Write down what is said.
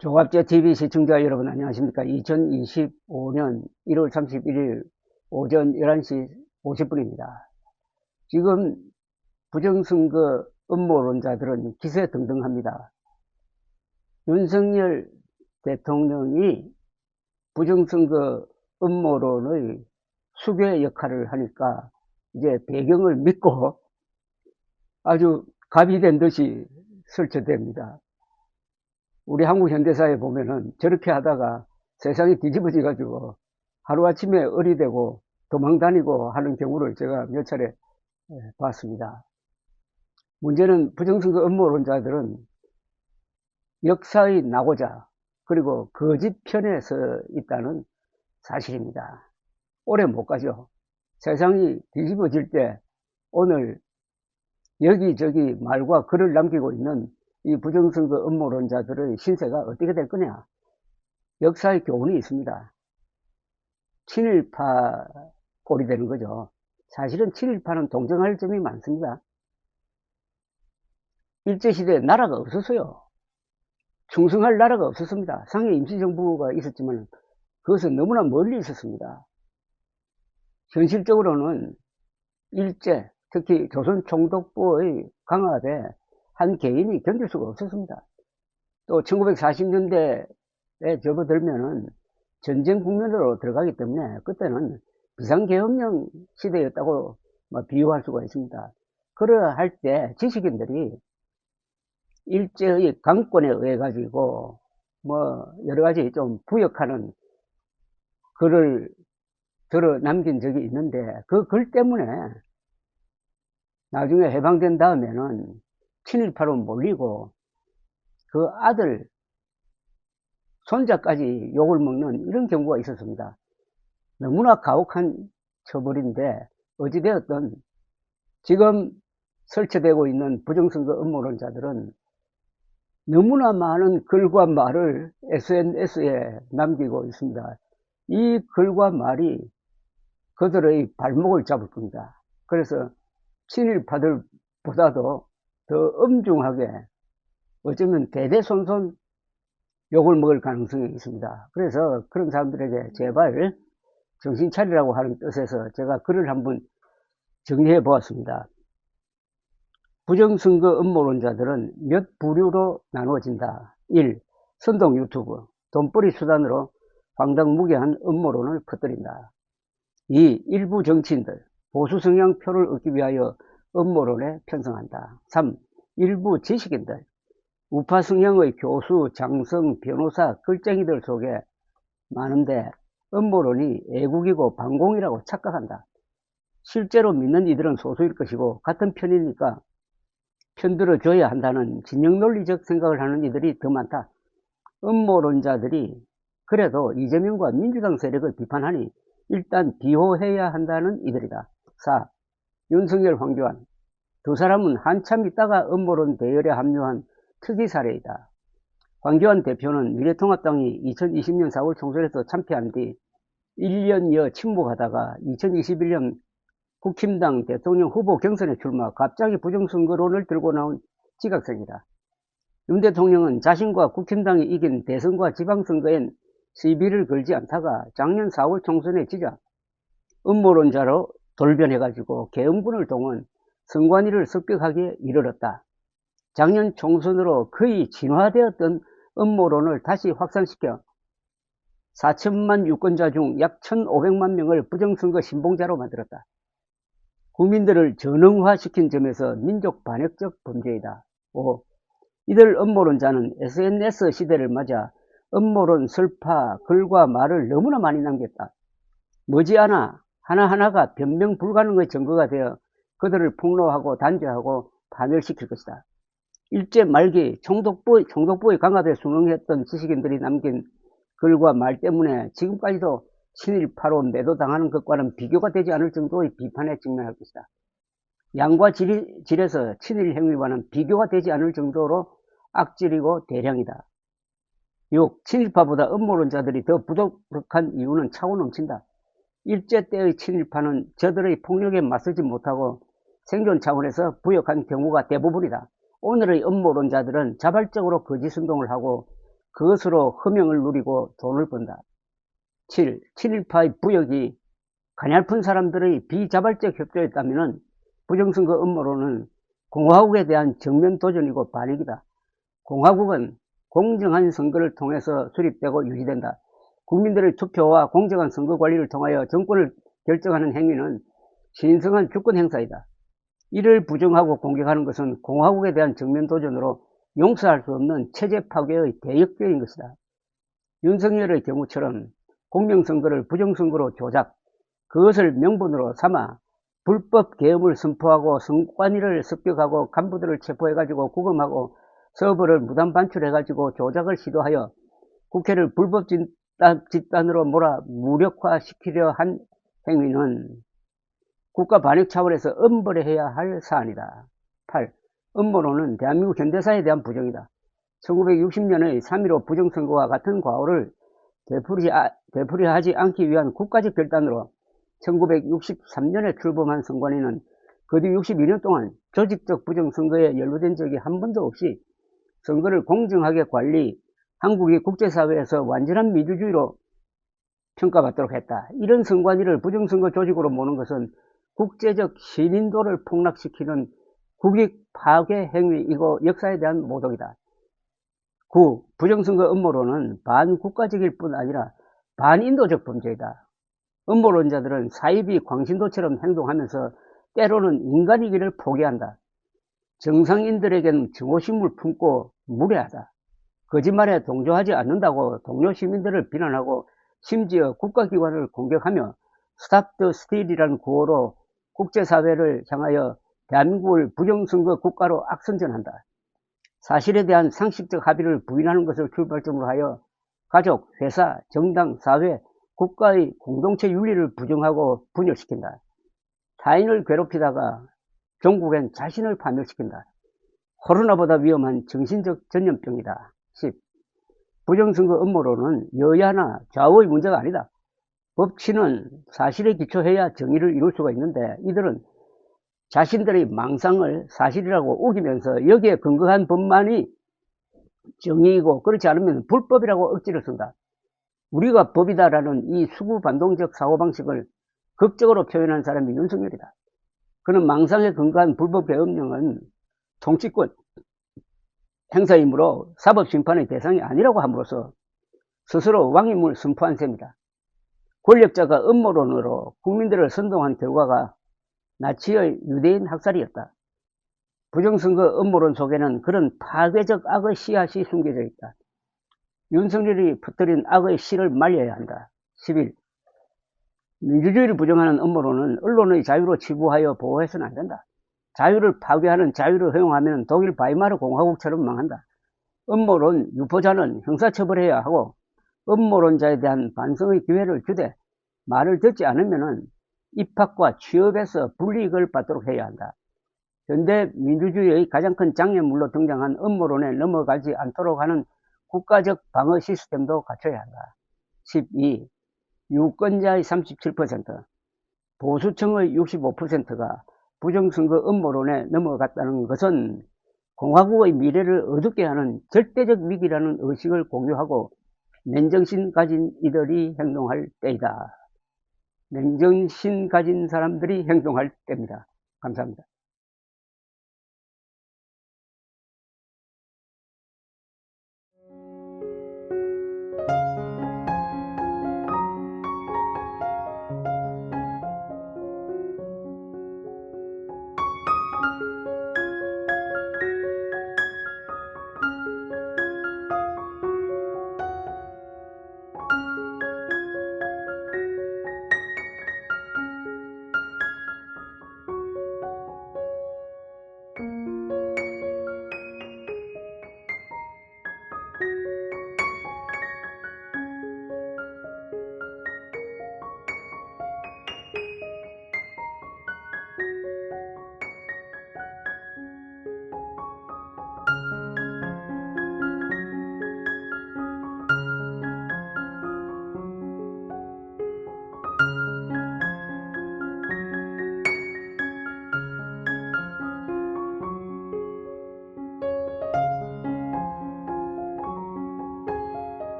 종합제 TV 시청자 여러분 안녕하십니까? 2025년 1월 31일 오전 11시 50분입니다. 지금 부정선거 음모론자들은 기세등등합니다. 윤석열 대통령이 부정선거 음모론의 수괴 역할을 하니까 이제 배경을 믿고 아주 갑이 된 듯이 설쳐댑니다. 우리 한국 현대사에 보면은 저렇게 하다가 세상이 뒤집어져 가지고 하루아침에 어리되고 도망다니고 하는 경우를 제가 몇 차례 봤습니다. 문제는 부정선거 음모론자들은 역사의 낙오자 그리고 거짓 편에 서 있다는 사실입니다. 오래 못 가죠. 세상이 뒤집어질 때 오늘 여기저기 말과 글을 남기고 있는 이 부정선거 음모론자들의 신세가 어떻게 될 거냐. 역사의 교훈이 있습니다. 친일파 꼴이 되는 거죠. 사실은 친일파는 동정할 점이 많습니다. 일제시대에 나라가 없었어요. 충성할 나라가 없었습니다. 상해 임시정부가 있었지만 그것은 너무나 멀리 있었습니다. 현실적으로는 일제, 특히 조선 총독부의 강압에 한 개인이 견딜 수가 없었습니다. 또 1940년대에 접어들면은 전쟁 국면으로 들어가기 때문에 그때는 비상계엄령 시대였다고 비유할 수가 있습니다. 그러할 때 지식인들이 일제의 강권에 의해 가지고 여러 가지 좀 부역하는 글을 들어 남긴 적이 있는데 그 글 때문에 나중에 해방된 다음에는 친일파로 몰리고 그 아들, 손자까지 욕을 먹는 이런 경우가 있었습니다. 너무나 가혹한 처벌인데 어찌되었든 지금 설치되고 있는 부정선거 음모론자들은 너무나 많은 글과 말을 SNS에 남기고 있습니다. 이 글과 말이 그들의 발목을 잡을 겁니다. 그래서 친일파들보다도 더 엄중하게 어쩌면 대대손손 욕을 먹을 가능성이 있습니다. 그래서 그런 사람들에게 제발 정신 차리라고 하는 뜻에서 제가 글을 한번 정리해 보았습니다. 부정선거 음모론자들은 몇 부류로 나누어진다. 1. 선동 유튜브, 돈벌이 수단으로 황당무계한 음모론을 퍼뜨린다. 2. 일부 정치인들, 보수 성향 표를 얻기 위하여 음모론에 편성한다. 3. 일부 지식인들, 우파 성향의 교수, 장성, 변호사, 글쟁이들 속에 많은데 음모론이 애국이고 반공이라고 착각한다. 실제로 믿는 이들은 소수일 것이고 같은 편이니까 편들어줘야 한다는 진영논리적 생각을 하는 이들이 더 많다. 음모론자들이 그래도 이재명과 민주당 세력을 비판하니 일단 비호해야 한다는 이들이다. 4. 윤석열, 황교안 두 사람은 한참 있다가 음모론 대열에 합류한 특이 사례이다. 황교안 대표는 미래통합당이 2020년 4월 총선에서 참패한 뒤 1년여 침묵하다가 2021년 국힘당 대통령 후보 경선에 출마, 갑자기 부정선거론을 들고 나온 지각생이다. 윤 대통령은 자신과 국힘당이 이긴 대선과 지방선거엔 시비를 걸지 않다가 작년 4월 총선에 지자 음모론자로 돌변해가지고 계엄군을 동원 선관위를 습격하기에 이르렀다. 작년 총선으로 거의 진화되었던 음모론을 다시 확산시켜 4천만 유권자 중 약 1,500만 명을 부정선거 신봉자로 만들었다. 국민들을 전응화시킨 점에서 민족 반역적 범죄이다. 5. 이들 음모론자는 SNS 시대를 맞아 음모론 설파, 글과 말을 너무나 많이 남겼다. 머지않아 하나하나가 변명 불가능의 증거가 되어 그들을 폭로하고 단죄하고 파멸시킬 것이다. 일제 말기 총독부의 강압에 순응했던 지식인들이 남긴 글과 말 때문에 지금까지도 친일파로 매도당하는 것과는 비교가 되지 않을 정도의 비판에 직면할 것이다. 양과 질에서 친일 행위와는 비교가 되지 않을 정도로 악질이고 대량이다. 6. 친일파보다 음모론자들이 더 부도덕한 이유는 차고 넘친다. 일제 때의 친일파는 저들의 폭력에 맞서지 못하고 생존 차원에서 부역한 경우가 대부분이다. 오늘의 음모론자들은 자발적으로 거짓 선동을 하고 그것으로 허명을 누리고 돈을 번다. 7. 친일파의 부역이 가냘픈 사람들의 비자발적 협조였다면 부정선거 음모론은 공화국에 대한 정면 도전이고 반역이다. 공화국은 공정한 선거를 통해서 수립되고 유지된다. 국민들의 투표와 공정한 선거 관리를 통하여 정권을 결정하는 행위는 신성한 주권 행사이다. 이를 부정하고 공격하는 것은 공화국에 대한 정면 도전으로 용서할 수 없는 체제 파괴의 대역죄인 것이다. 윤석열의 경우처럼 공명선거를 부정선거로 조작, 그것을 명분으로 삼아 불법 계엄을 선포하고 선관위를 습격하고 간부들을 체포해가지고 구금하고 서버를 무단 반출해가지고 조작을 시도하여 국회를 불법 집단으로 몰아 무력화시키려 한 행위는 국가 반역 차원에서 엄벌해야 할 사안이다. 8. 음모론은 대한민국 현대사에 대한 부정이다. 1960년의 3.15 부정선거와 같은 과오를 되풀이하지 않기 위한 국가적 결단으로 1963년에 출범한 선관위는 그 뒤 62년 동안 조직적 부정선거에 연루된 적이 한 번도 없이 선거를 공정하게 관리, 한국이 국제사회에서 완전한 민주주의로 평가받도록 했다. 이런 선관위를 부정선거 조직으로 모는 것은 국제적 신인도를 폭락시키는 국익 파괴 행위이고 역사에 대한 모독이다. 9. 부정선거 음모론은 반국가적일 뿐 아니라 반인도적 범죄이다. 음모론자들은 사이비 광신도처럼 행동하면서 때로는 인간이기를 포기한다. 정상인들에게는 증오심을 품고 무례하다. 거짓말에 동조하지 않는다고 동료 시민들을 비난하고 심지어 국가기관을 공격하며 스탑 더 스틸이라는 구호로 국제사회를 향하여 대한민국을 부정선거 국가로 악선전한다. 사실에 대한 상식적 합의를 부인하는 것을 출발점으로 하여 가족, 회사, 정당, 사회, 국가의 공동체 윤리를 부정하고 분열시킨다. 타인을 괴롭히다가 종국엔 자신을 파멸시킨다. 코로나보다 위험한 정신적 전염병이다. 10. 부정선거 음모론은 여야나 좌우의 문제가 아니다. 법치는 사실에 기초해야 정의를 이룰 수가 있는데 이들은 자신들의 망상을 사실이라고 우기면서 여기에 근거한 법만이 정의이고 그렇지 않으면 불법이라고 억지를 쓴다. 우리가 법이다라는 이 수구반동적 사고방식을 극적으로 표현한 사람이 윤석열이다. 그는 망상에 근거한 불법 계엄령은 통치권 행사이므로 사법심판의 대상이 아니라고 함으로써 스스로 왕임을 선포한 셈이다. 권력자가 음모론으로 국민들을 선동한 결과가 나치의 유대인 학살이었다. 부정선거 음모론 속에는 그런 파괴적 악의 씨앗이 숨겨져 있다. 윤석열이 퍼뜨린 악의 씨를 말려야 한다. 11. 민주주의를 부정하는 음모론은 언론의 자유로 치부하여 보호해서는 안 된다. 자유를 파괴하는 자유를 허용하면 독일 바이마르 공화국처럼 망한다. 음모론 유포자는 형사처벌해야 하고 음모론자에 대한 반성의 기회를 주되 말을 듣지 않으면 입학과 취업에서 불이익을 받도록 해야 한다. 현대 민주주의의 가장 큰 장애물로 등장한 음모론에 넘어가지 않도록 하는 국가적 방어 시스템도 갖춰야 한다. 12. 유권자의 37%, 보수층의 65%가 부정선거 음모론에 넘어갔다는 것은 공화국의 미래를 어둡게 하는 절대적 위기라는 의식을 공유하고 맨정신 가진 이들이 행동할 때이다. 맨정신 가진 사람들이 행동할 때입니다. 감사합니다.